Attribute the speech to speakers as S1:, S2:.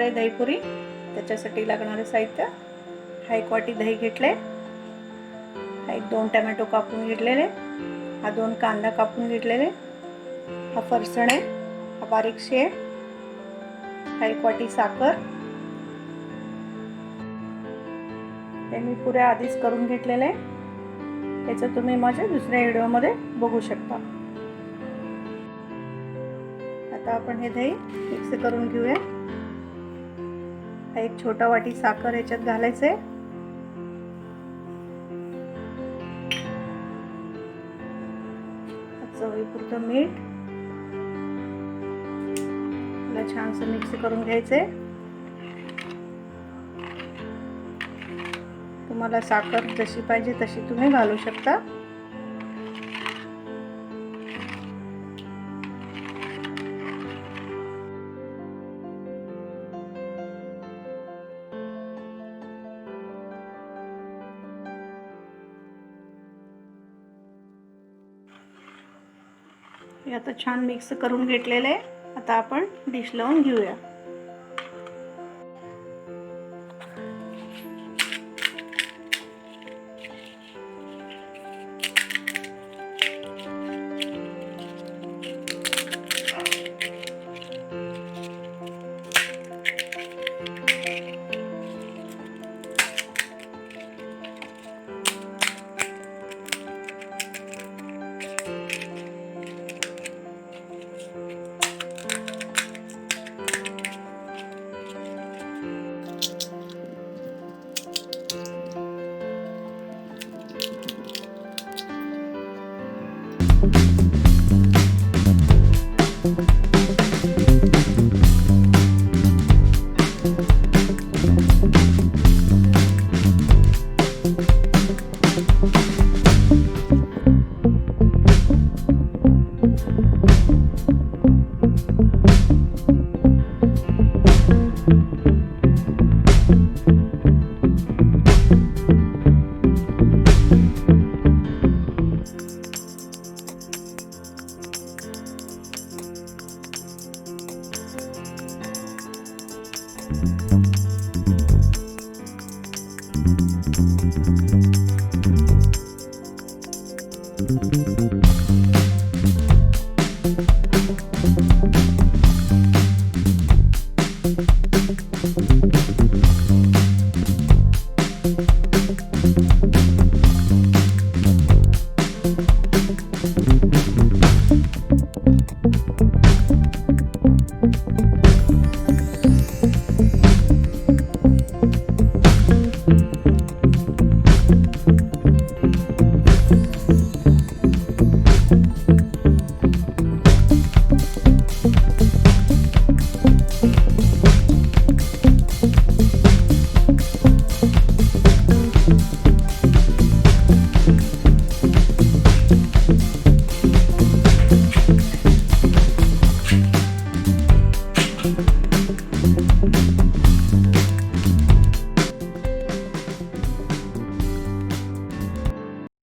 S1: आहे दही पुरी. त्याच्यासाठी लागणारे साहित्य: हा 1 वाटी दही घेतले, हा 2 टोमॅटो कापून घेतलेले, हा 2 कांदा कापून घेतलेले, हा फरसाण आहे, हा बारीक शेव, हा 1 वाटी साखर. हे मी पुऱ्या आधीच करून घेतलेले, याचं तुम्ही माझ्या दुसऱ्या व्हिडिओमध्ये बघू शकता. आता आपण हे दही मिक्स करून घेऊया. हा 1 छोटा वाटी साखर याच्यात घालायचे, चवीपुरतं मीठ, याला छानसं मिक्स करून घ्यायचे. तुम्हाला साखर जशी पाहिजे तशी तुम्ही घालू शकता. हे आता छान मिक्स करून घेतलेले आहे. आता आपण डिश लावून घेऊया.